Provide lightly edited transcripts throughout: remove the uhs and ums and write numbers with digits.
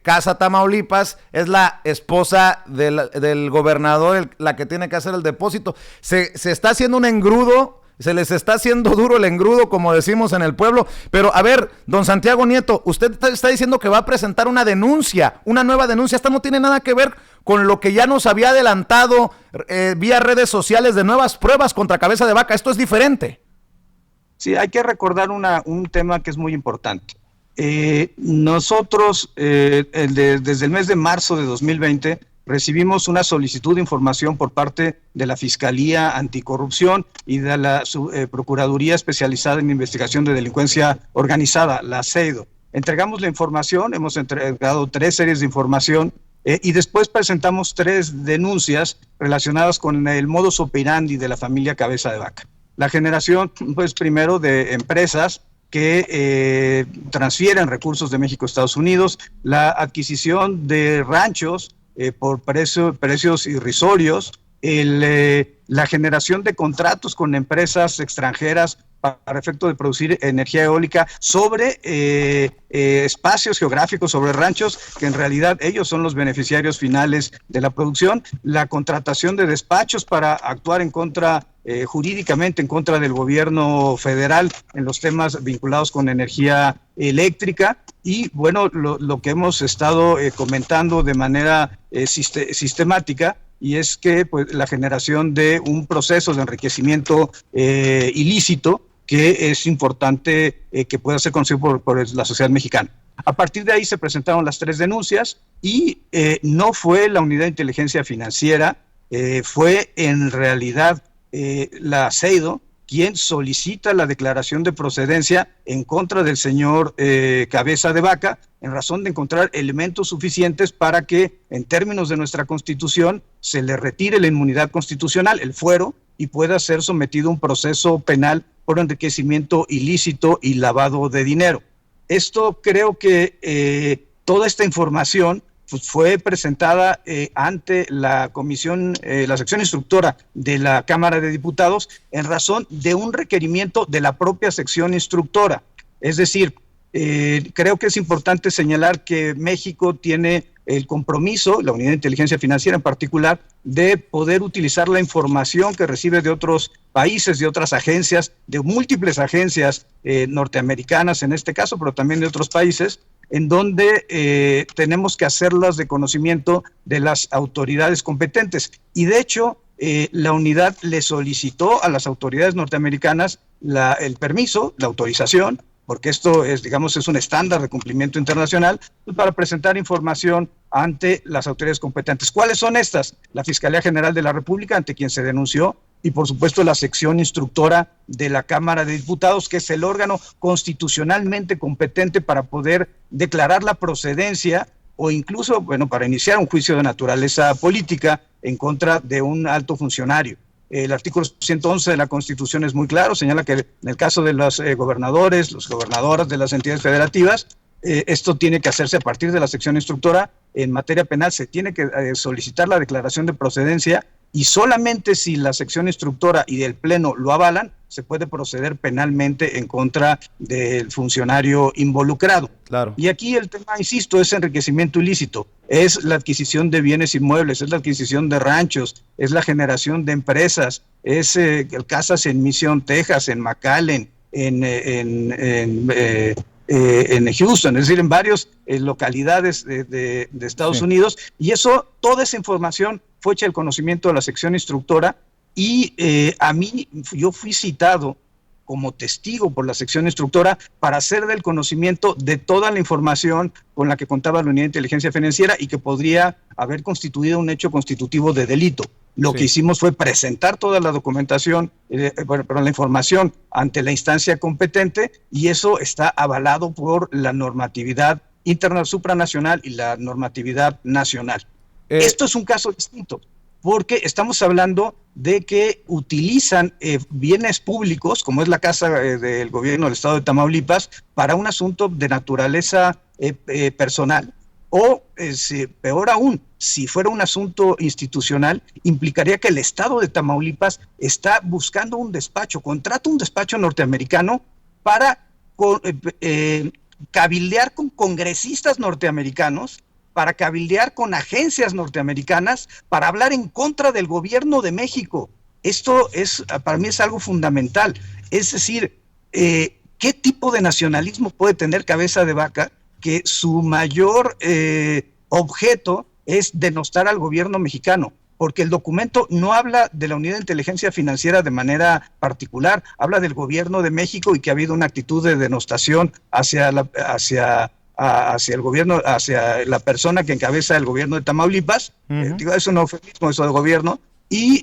Casa Tamaulipas, es la esposa del gobernador la que tiene que hacer el depósito. Se está haciendo un engrudo, se les está haciendo duro el engrudo, como decimos en el pueblo. Pero a ver, don Santiago Nieto, usted está diciendo que va a presentar una denuncia, una nueva denuncia. Esta no tiene nada que ver con lo que ya nos había adelantado vía redes sociales de nuevas pruebas contra Cabeza de Vaca. Esto es diferente. Sí, hay que recordar un tema que es muy importante. Nosotros, desde el mes de marzo de 2020, recibimos una solicitud de información por parte de la Fiscalía Anticorrupción y de la Procuraduría Especializada en Investigación de Delincuencia Organizada, la CEIDO. Entregamos la información, hemos entregado 3 series de información y después presentamos 3 denuncias relacionadas con el modus operandi de la familia Cabeza de Vaca. La generación, pues primero, de empresas que transfieren recursos de México a Estados Unidos, la adquisición de ranchos por precios irrisorios, la generación de contratos con empresas extranjeras para efecto de producir energía eólica sobre espacios geográficos, sobre ranchos, que en realidad ellos son los beneficiarios finales de la producción, la contratación de despachos para actuar en contra, jurídicamente en contra del gobierno federal en los temas vinculados con energía eléctrica, y bueno, lo que hemos estado comentando de manera sistemática, y es que pues, la generación de un proceso de enriquecimiento ilícito que es importante que pueda ser conocido por la sociedad mexicana. A partir de ahí se presentaron las 3 denuncias y no fue la Unidad de Inteligencia Financiera, fue en realidad la CEIDO quien solicita la declaración de procedencia en contra del señor Cabeza de Vaca, en razón de encontrar elementos suficientes para que, en términos de nuestra Constitución, se le retire la inmunidad constitucional, el fuero, y pueda ser sometido a un proceso penal por enriquecimiento ilícito y lavado de dinero. Esto creo que toda esta información pues, fue presentada ante la comisión, la sección instructora de la Cámara de Diputados en razón de un requerimiento de la propia sección instructora. Es decir, creo que es importante señalar que México tiene el compromiso, la Unidad de Inteligencia Financiera en particular, de poder utilizar la información que recibe de otros países, de otras agencias, de múltiples agencias norteamericanas en este caso, pero también de otros países, en donde tenemos que hacerlas de conocimiento de las autoridades competentes. Y de hecho, la unidad le solicitó a las autoridades norteamericanas el permiso, la autorización, porque esto es, digamos, es un estándar de cumplimiento internacional, para presentar información ante las autoridades competentes. ¿Cuáles son estas? La Fiscalía General de la República, ante quien se denunció, y por supuesto la sección instructora de la Cámara de Diputados, que es el órgano constitucionalmente competente para poder declarar la procedencia o incluso, bueno, para iniciar un juicio de naturaleza política en contra de un alto funcionario. El artículo 111 de la Constitución es muy claro, señala que en el caso de los gobernadores, las gobernadoras de las entidades federativas, esto tiene que hacerse a partir de la sección instructora. En materia penal se tiene que solicitar la declaración de procedencia y solamente si la sección instructora y el Pleno lo avalan, se puede proceder penalmente en contra del funcionario involucrado. Claro. Y aquí el tema, insisto, es enriquecimiento ilícito, es la adquisición de bienes inmuebles, es la adquisición de ranchos, es la generación de empresas, es casas en Mission, Texas, en McAllen, en Houston, es decir, en varias localidades de Estados Unidos, y eso, toda esa información fue hecha el conocimiento de la sección instructora, y yo fui citado como testigo por la sección instructora para hacer del conocimiento de toda la información con la que contaba la Unidad de Inteligencia Financiera y que podría haber constituido un hecho constitutivo de delito. Lo que hicimos fue presentar toda la documentación, la información ante la instancia competente, y eso está avalado por la normatividad interna, supranacional y la normatividad nacional. Esto es un caso distinto, porque estamos hablando de que utilizan bienes públicos, como es la casa del gobierno del estado de Tamaulipas, para un asunto de naturaleza personal, o peor aún, si fuera un asunto institucional, implicaría que el estado de Tamaulipas está buscando un despacho, contrata un despacho norteamericano para cabildear con congresistas norteamericanos para cabildear con agencias norteamericanas para hablar en contra del gobierno de México. Esto para mí es algo fundamental. Es decir, ¿qué tipo de nacionalismo puede tener Cabeza de Vaca que su mayor objeto es denostar al gobierno mexicano? Porque el documento no habla de la Unidad de Inteligencia Financiera de manera particular, habla del gobierno de México y que ha habido una actitud de denostación hacia el gobierno, hacia la persona que encabeza el gobierno de Tamaulipas. Digo, es un eufemismo eso de gobierno, y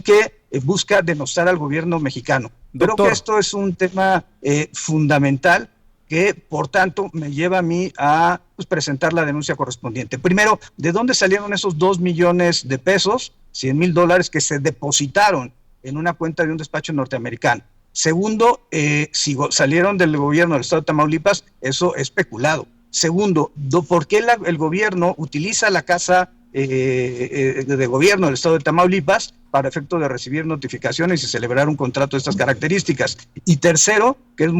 que busca denostar al gobierno mexicano. Doctor. Creo que esto es un tema fundamental que, por tanto, me lleva a mí a presentar la denuncia correspondiente. Primero, ¿de dónde salieron esos 2 millones de pesos, $100,000, que se depositaron en una cuenta de un despacho norteamericano? Segundo, si salieron del gobierno del estado de Tamaulipas, eso es especulado. Segundo, ¿por qué el gobierno utiliza la casa de gobierno del estado de Tamaulipas para efecto de recibir notificaciones y celebrar un contrato de estas características? Y tercero, que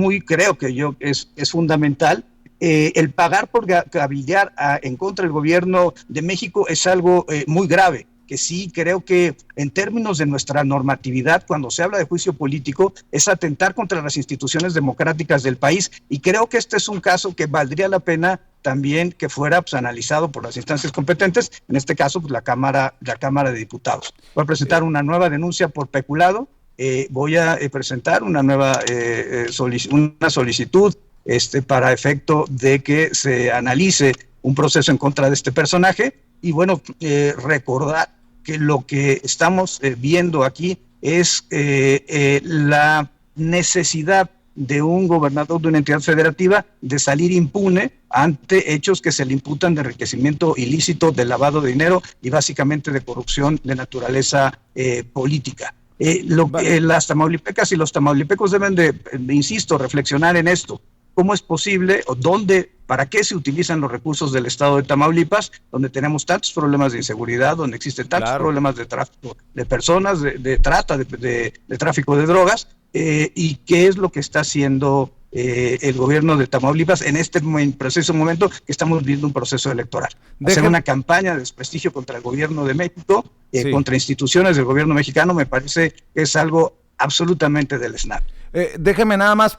es fundamental, el pagar por cabildear en contra del gobierno de México es algo muy grave, que sí creo que en términos de nuestra normatividad, cuando se habla de juicio político, es atentar contra las instituciones democráticas del país, y creo que este es un caso que valdría la pena también que fuera analizado por las instancias competentes, en este caso la Cámara de Diputados. Voy a presentar una nueva denuncia por peculado, voy a presentar una nueva solicitud para efecto de que se analice un proceso en contra de este personaje. Y bueno, recordar que lo que estamos viendo aquí es la necesidad de un gobernador de una entidad federativa de salir impune ante hechos que se le imputan de enriquecimiento ilícito, de lavado de dinero y básicamente de corrupción de naturaleza política. Las tamaulipecas y los tamaulipecos deben insisto, reflexionar en esto. ¿Cómo es posible o para qué se utilizan los recursos del estado de Tamaulipas, donde tenemos tantos problemas de inseguridad, donde existen tantos problemas de tráfico de personas, de trata, de tráfico de drogas, y qué es lo que está haciendo el gobierno de Tamaulipas en este preciso momento que estamos viendo un proceso electoral? Hacer una campaña de desprestigio contra el gobierno de México, contra instituciones del gobierno mexicano, me parece que es algo absolutamente deleznable. Déjeme nada más